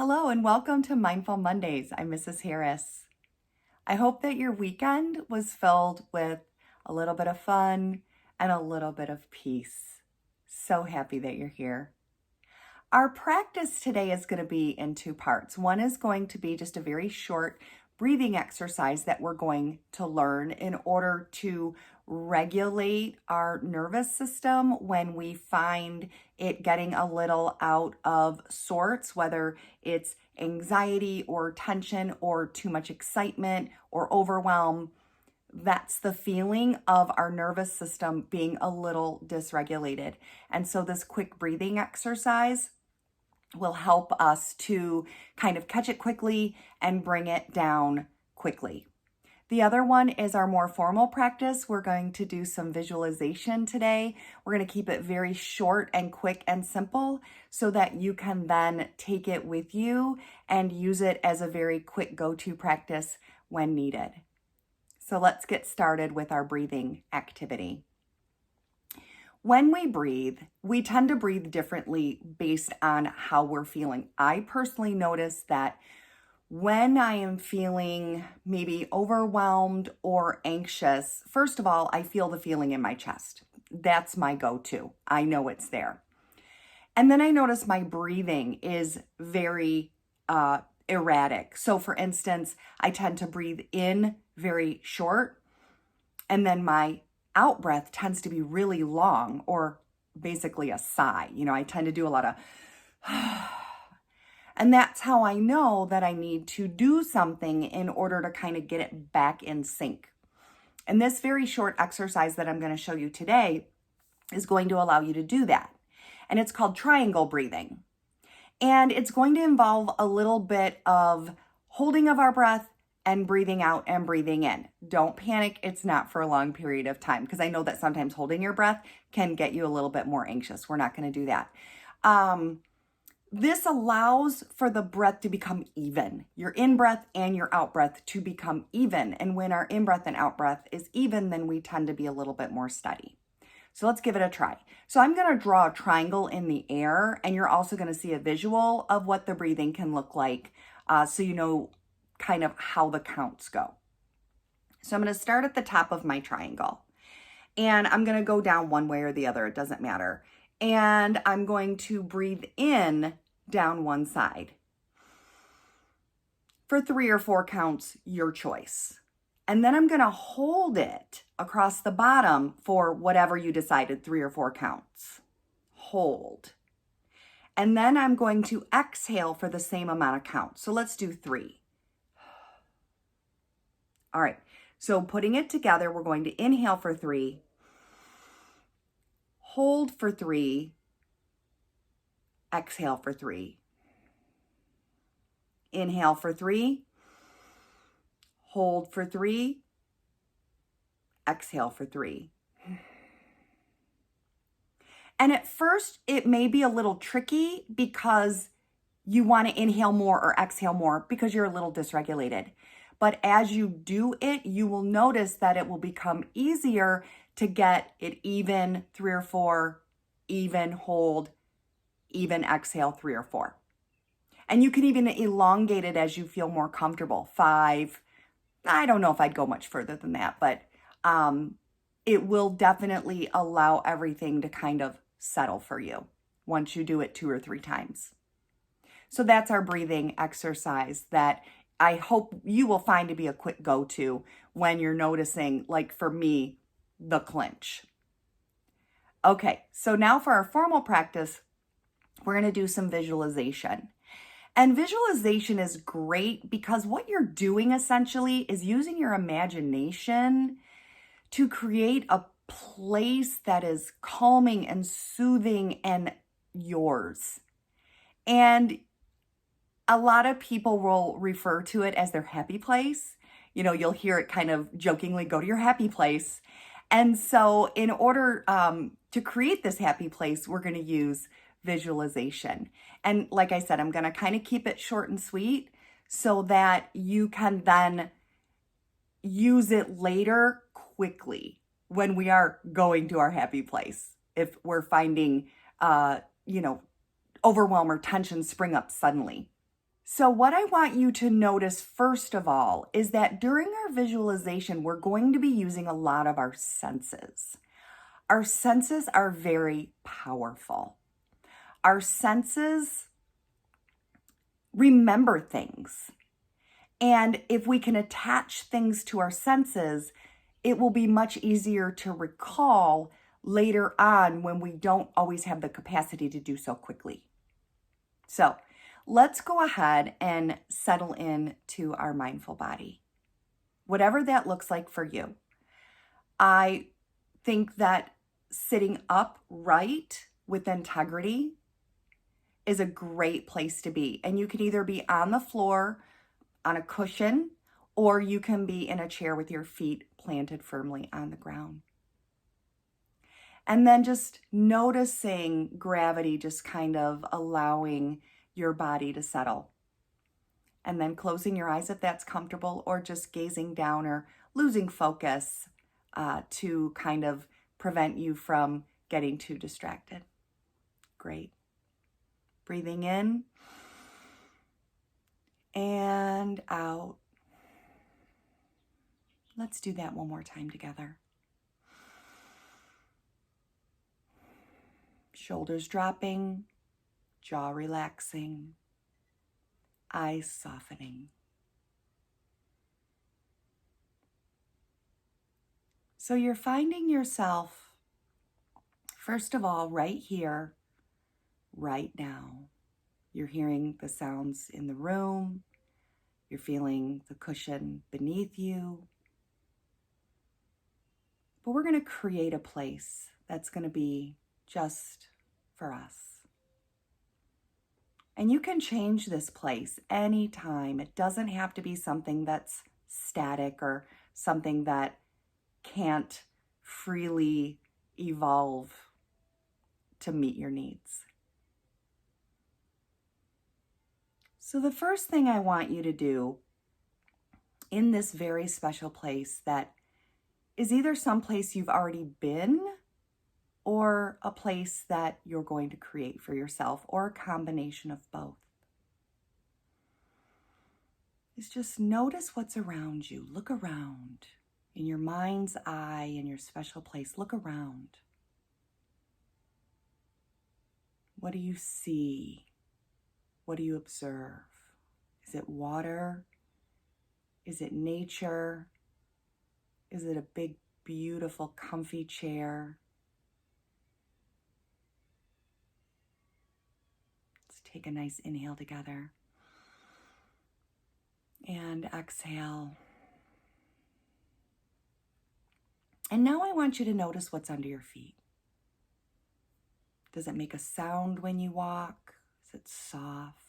Hello and welcome to Mindful Mondays. I'm Mrs. Harris. I hope that your weekend was filled with a little bit of fun and a little bit of peace. So happy that you're here. Our practice today is going to be in two parts. One is going to be just a very short breathing exercise that we're going to learn in order to regulate our nervous system when we find it getting a little out of sorts, whether it's anxiety or tension or too much excitement or overwhelm. That's the feeling of our nervous system being a little dysregulated. And so this quick breathing exercise will help us to kind of catch it quickly and bring it down quickly. The other one is our more formal practice. We're going to do some visualization today. We're going to keep it very short and quick and simple so that you can then take it with you and use it as a very quick go-to practice when needed. So let's get started with our breathing activity. When we breathe, we tend to breathe differently based on how we're feeling. I personally notice that when I am feeling maybe overwhelmed or anxious, first of all, I feel the feeling in my chest. That's my go-to. I know it's there. And then I notice my breathing is very erratic. So for instance, I tend to breathe in very short, and then my out breath tends to be really long, or basically a sigh. I tend to do a lot of and that's how I know that I need to do something in order to kind of get it back in sync. And this very short exercise that I'm going to show you today is going to allow you to do that. And it's called triangle breathing. And it's going to involve a little bit of holding of our breath and breathing out and breathing in. Don't panic. It's not for a long period of time, because I know that sometimes holding your breath can get you a little bit more anxious. We're not going to do that. This allows for the breath to become even, your in-breath and your out-breath to become even. And when our in-breath and out-breath is even, then we tend to be a little bit more steady. So let's give it a try. So I'm going to draw a triangle in the air, and you're also going to see a visual of what the breathing can look like, so you know kind of how the counts go. So I'm going to start at the top of my triangle, and I'm going to go down one way or the other. It doesn't matter. And I'm going to breathe in down one side. For 3 or 4 counts, your choice. And then I'm going to hold it across the bottom for whatever you decided, 3 or 4 counts. Hold. And then I'm going to exhale for the same amount of counts. So let's do 3. All right. So putting it together, we're going to inhale for 3. Hold for 3. Exhale for 3. Inhale for 3. Hold for 3. Exhale for 3. And at first, it may be a little tricky because you want to inhale more or exhale more because you're a little dysregulated. But as you do it, you will notice that it will become easier to get it even, 3 or 4, even hold, even exhale, 3 or 4. And you can even elongate it as you feel more comfortable. 5. I don't know if I'd go much further than that, but it will definitely allow everything to kind of settle for you once you do it 2 or 3 times. So that's our breathing exercise that I hope you will find to be a quick go-to when you're noticing, like for me, the clinch. Okay, so now for our formal practice, we're going to do some visualization. And visualization is great because what you're doing essentially is using your imagination to create a place that is calming and soothing and yours. And a lot of people will refer to it as their happy place. You'll hear it kind of jokingly, go to your happy place. And so in order to create this happy place, we're going to use visualization. And like I said, I'm going to kind of keep it short and sweet so that you can then use it later quickly when we are going to our happy place. If we're finding, overwhelm or tension spring up suddenly. So what I want you to notice first of all is that during our visualization, we're going to be using a lot of our senses. Our senses are very powerful. Our senses remember things. And if we can attach things to our senses, it will be much easier to recall later on when we don't always have the capacity to do so quickly. So let's go ahead and settle in to our mindful body, whatever that looks like for you. I think that sitting upright with integrity is a great place to be. And you can either be on the floor, on a cushion, or you can be in a chair with your feet planted firmly on the ground. And then just noticing gravity, just kind of allowing your body to settle. And then closing your eyes if that's comfortable, or just gazing down or losing focus to kind of prevent you from getting too distracted. Great. Breathing in and out. Let's do that one more time together. Shoulders dropping, jaw relaxing, eyes softening. So you're finding yourself, first of all, right here, right now. You're hearing the sounds in the room. You're feeling the cushion beneath you. But we're going to create a place that's going to be just for us. And you can change this place anytime. It doesn't have to be something that's static or something that can't freely evolve to meet your needs. So the first thing I want you to do in this very special place that is either someplace you've already been or a place that you're going to create for yourself, or a combination of both, is just notice what's around you. Look around. In your mind's eye, in your special place, look around. What do you see? What do you observe? Is it water? Is it nature? Is it a big, beautiful, comfy chair? Let's take a nice inhale together. And exhale. And now I want you to notice what's under your feet. Does it make a sound when you walk? Is it soft?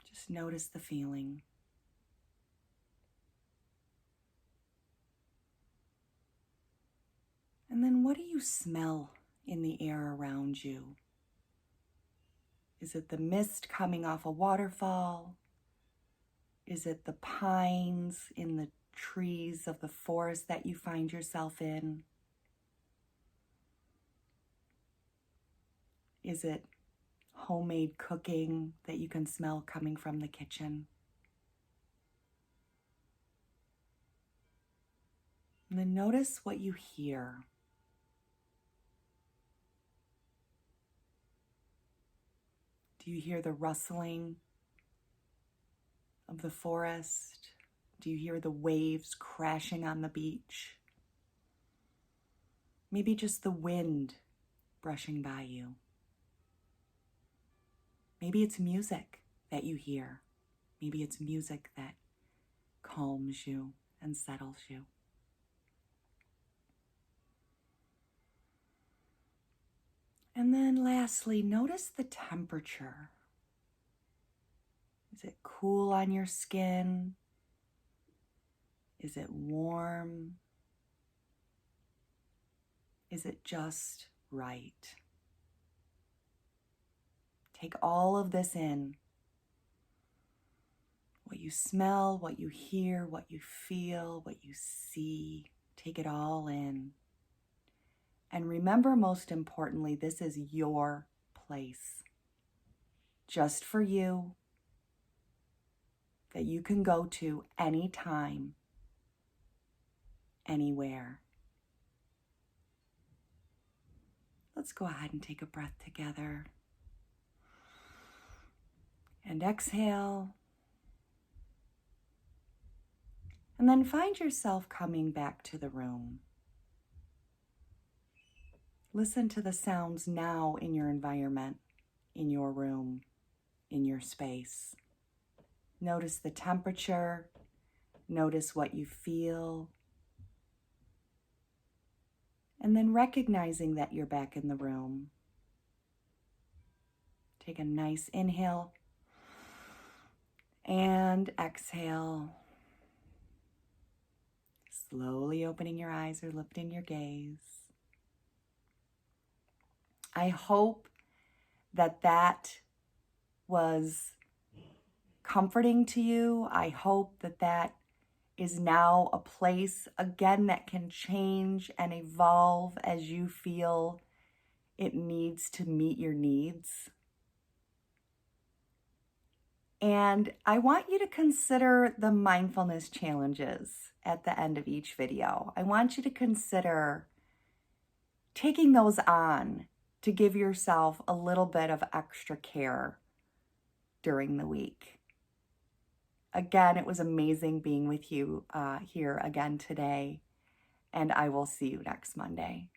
Just notice the feeling. And then what do you smell in the air around you? Is it the mist coming off a waterfall? Is it the pines in the trees of the forest that you find yourself in? Is it homemade cooking that you can smell coming from the kitchen? And then notice what you hear. Do you hear the rustling of the forest? Do you hear the waves crashing on the beach? Maybe just the wind brushing by you. Maybe it's music that you hear. Maybe it's music that calms you and settles you. And then lastly, notice the temperature. Is it cool on your skin? Is it warm? Is it just right? Take all of this in. What you smell, what you hear, what you feel, what you see. Take it all in. And remember, most importantly, this is your place, just for you, that you can go to anytime, anywhere. Let's go ahead and take a breath together. And exhale. And then find yourself coming back to the room. Listen to the sounds now in your environment, in your room, in your space. Notice the temperature. Notice what you feel. And then recognizing that you're back in the room. Take a nice inhale and exhale. Slowly opening your eyes or lifting your gaze. I hope that was comforting to you. I hope that is now a place, again, that can change and evolve as you feel it needs to meet your needs. And I want you to consider the mindfulness challenges at the end of each video. I want you to consider taking those on to give yourself a little bit of extra care during the week. Again, it was amazing being with you here again today, and I will see you next Monday.